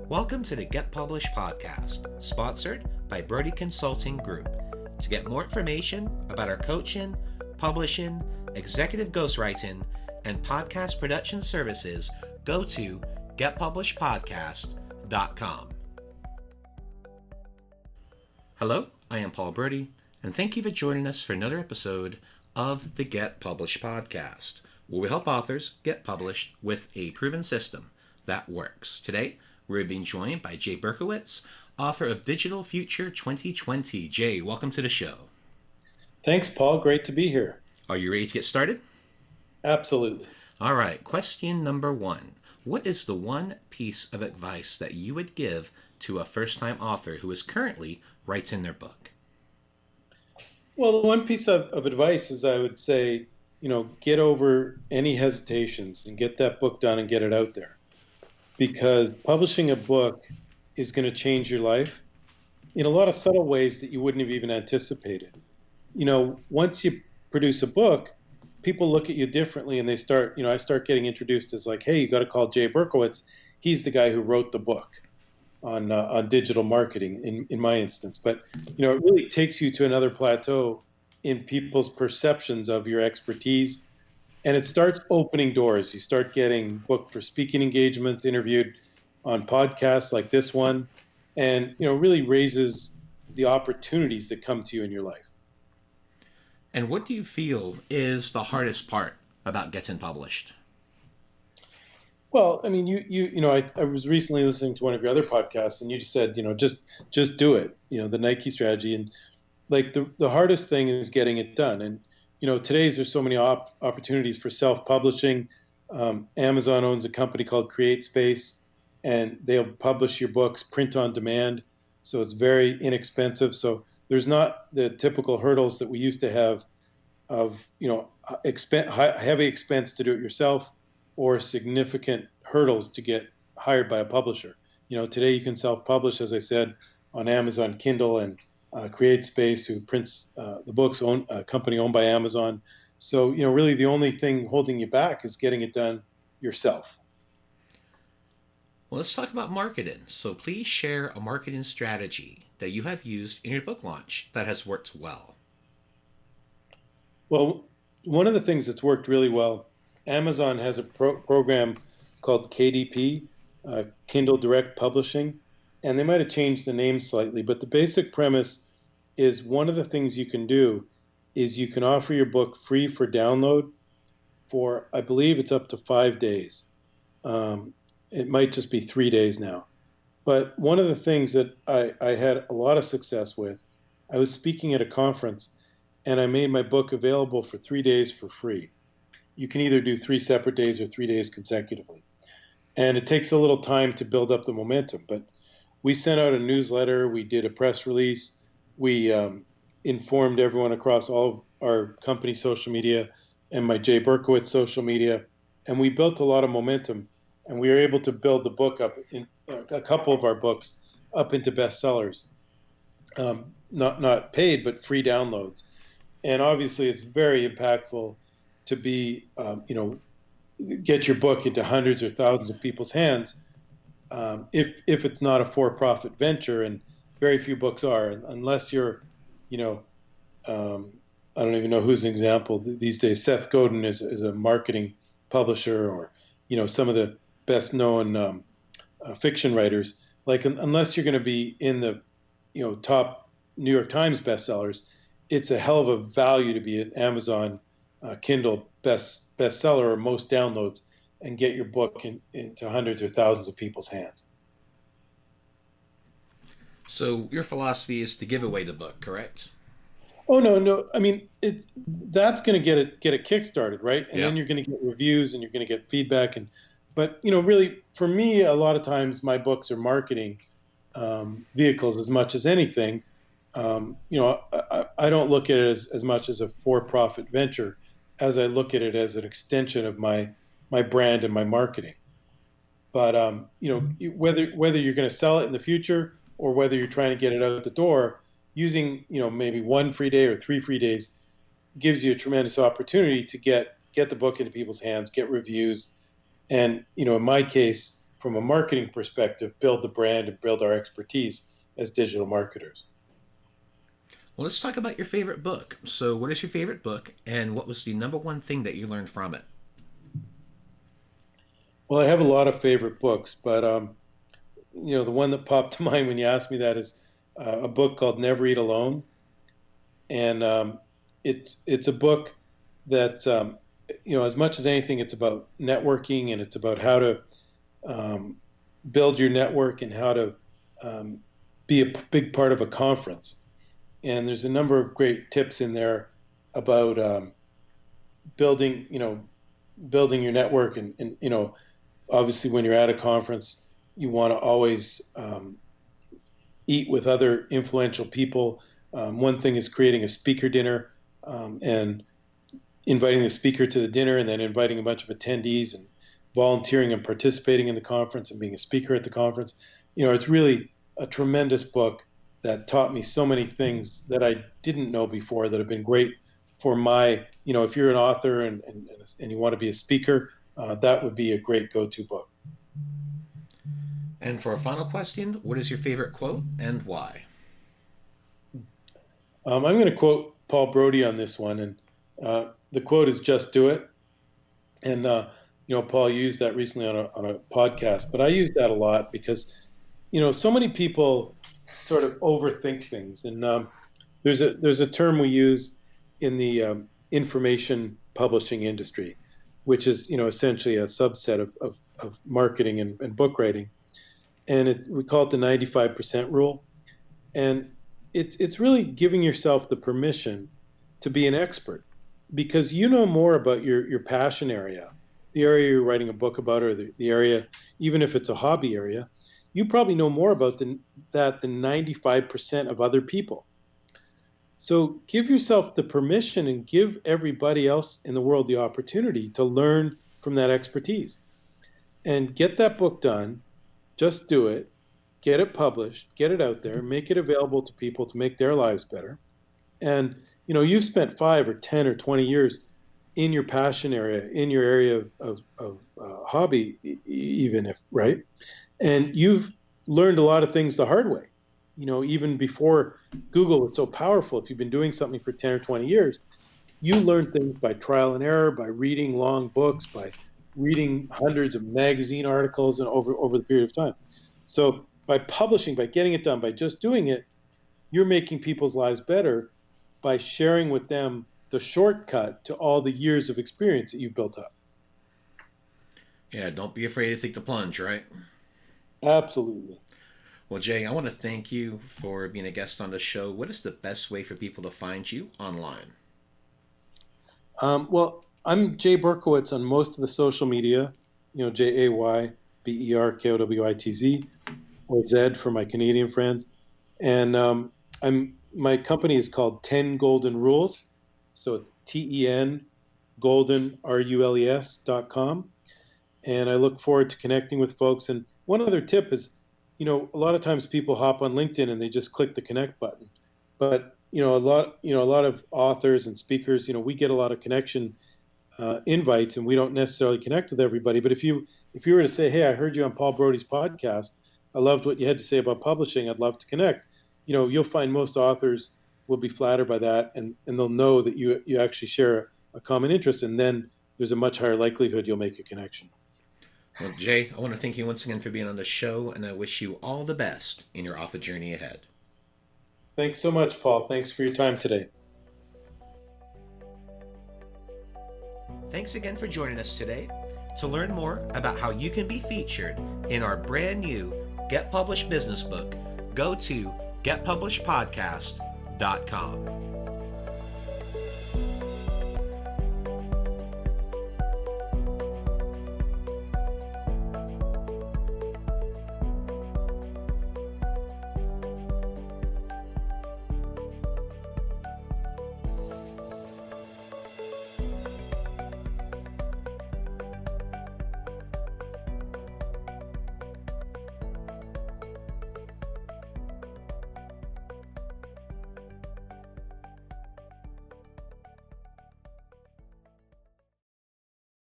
Welcome to the Get Published podcast, sponsored by Brodie Consulting Group. To get more information about our coaching, publishing, executive ghostwriting, and podcast production services, go to getpublishedpodcast.com. Hello, I am Paul Brodie, and thank you for joining us for another episode of the Get Published podcast, where we help authors get published with a proven system that works. Today, we're being joined by Jay Berkowitz, author of Digital Future 2020. Jay, welcome to the show. Thanks, Paul. Great to be here. Are you ready to get started? Absolutely. All right. Question number one. What is the one piece of advice that you would give to a first-time author who is currently writing their book? Well, the one piece of advice is I would say, get over any hesitations and get that book done and get it out there. Because publishing a book is going to change your life in a lot of subtle ways that you wouldn't have even anticipated. Once you produce a book, people look at you differently and they start, I start getting introduced as like, hey, you got to call Jay Berkowitz. He's the guy who wrote the book on digital marketing in my instance. But, it really takes you to another plateau in people's perceptions of your expertise. And it starts opening doors. You start getting booked for speaking engagements, interviewed on podcasts like this one, and, really raises the opportunities that come to you in your life. And what do you feel is the hardest part about getting published? Well, I mean, I was recently listening to one of your other podcasts, and you just said, just do it. The Nike strategy, and like the hardest thing is getting it done. And there's so many opportunities for self-publishing. Amazon owns a company called CreateSpace, and they'll publish your books print on demand. So it's very inexpensive. So there's not the typical hurdles that we used to have of heavy expense to do it yourself, or significant hurdles to get hired by a publisher. Today you can self-publish, as I said, on Amazon Kindle and CreateSpace, who prints the books, a company owned by Amazon. So, really the only thing holding you back is getting it done yourself. Well, let's talk about marketing. So please share a marketing strategy that you have used in your book launch that has worked well. Well, one of the things that's worked really well, Amazon has a program called KDP, Kindle Direct Publishing, and they might have changed the name slightly, but the basic premise is one of the things you can do is you can offer your book free for download for, I believe it's up to 5 days. It might just be 3 days now. But one of the things that I had a lot of success with, I was speaking at a conference and I made my book available for 3 days for free. You can either do 3 separate days or 3 days consecutively. And it takes a little time to build up the momentum, but we sent out a newsletter, we did a press release, we informed everyone across all of our company social media and my Jay Berkowitz social media, and we built a lot of momentum, and we were able to build the book up, in a couple of our books, up into bestsellers. Not paid, but free downloads. And obviously it's very impactful to be, get your book into hundreds or thousands of people's hands. If it's not a for-profit venture, and very few books are, unless you're, I don't even know who's an example these days. Seth Godin is a marketing publisher, or, some of the best-known fiction writers. Like, unless you're going to be in the, top New York Times bestsellers, it's a hell of a value to be an Amazon Kindle bestseller or most downloads, and get your book into hundreds or thousands of people's hands. So your philosophy is to give away the book, correct? Oh, no. I mean, that's going to get it kickstarted, right? And then you're going to get reviews and you're going to get feedback. But really, for me, a lot of times my books are marketing vehicles as much as anything. I don't look at it as much as a for-profit venture as I look at it as an extension of my brand and my marketing. But whether you're going to sell it in the future or whether you're trying to get it out the door, using maybe 1 free day or 3 free days gives you a tremendous opportunity to get the book into people's hands, get reviews, and in my case, from a marketing perspective, build the brand and build our expertise as digital marketers. Well, let's talk about your favorite book. So what is your favorite book, and what was the number one thing that you learned from it? Well, I have a lot of favorite books, but the one that popped to mind when you asked me that is a book called Never Eat Alone, and it's a book that as much as anything, it's about networking, and it's about how to build your network and how to be a big part of a conference. And there's a number of great tips in there about building your network, and obviously when you're at a conference, you want to always eat with other influential people. One thing is creating a speaker dinner and inviting the speaker to the dinner, and then inviting a bunch of attendees and volunteering and participating in the conference and being a speaker at the conference. It's really a tremendous book that taught me so many things that I didn't know before that have been great for my, if you're an author and you want to be a speaker, that would be a great go-to book. And for a final question, what is your favorite quote and why? I'm going to quote Paul Brodie on this one, and the quote is "Just do it." And Paul used that recently on a podcast, but I use that a lot because so many people sort of overthink things, and there's a term we use in the information publishing industry, which is essentially a subset of marketing and book writing, and we call it the 95% rule, and it's really giving yourself the permission to be an expert, because you know more about your passion area, the area you're writing a book about, or the area, even if it's a hobby area, you probably know more about that than 95% of other people. So give yourself the permission and give everybody else in the world the opportunity to learn from that expertise. And get that book done. Just do it. Get it published. Get it out there. Make it available to people to make their lives better. And you've spent 5 or 10 or 20 years in your passion area, in your area of hobby, even if, right? And you've learned a lot of things the hard way. Even before Google was so powerful, if you've been doing something for 10 or 20 years, you learn things by trial and error, by reading long books, by reading hundreds of magazine articles and over the period of time. So by publishing, by getting it done, by just doing it, you're making people's lives better by sharing with them the shortcut to all the years of experience that you've built up. Yeah, don't be afraid to take the plunge, right? Absolutely. Well, Jay, I want to thank you for being a guest on the show. What is the best way for people to find you online? Well, I'm Jay Berkowitz on most of the social media, JayBerkowitz, or Zed for my Canadian friends. And my company is called 10 Golden Rules. So it's TEN Golden RULES.com. And I look forward to connecting with folks. And one other tip is, a lot of times people hop on LinkedIn and they just click the connect button. But, a lot of authors and speakers, we get a lot of connection invites, and we don't necessarily connect with everybody. But if you were to say, hey, I heard you on Paul Brodie's podcast, I loved what you had to say about publishing, I'd love to connect. You'll find most authors will be flattered by that, and they'll know that you actually share a common interest, and then there's a much higher likelihood you'll make a connection. Well, Jay, I want to thank you once again for being on the show, and I wish you all the best in your author journey ahead. Thanks so much, Paul. Thanks for your time today. Thanks again for joining us today. To learn more about how you can be featured in our brand new Get Published business book, go to getpublishedpodcast.com.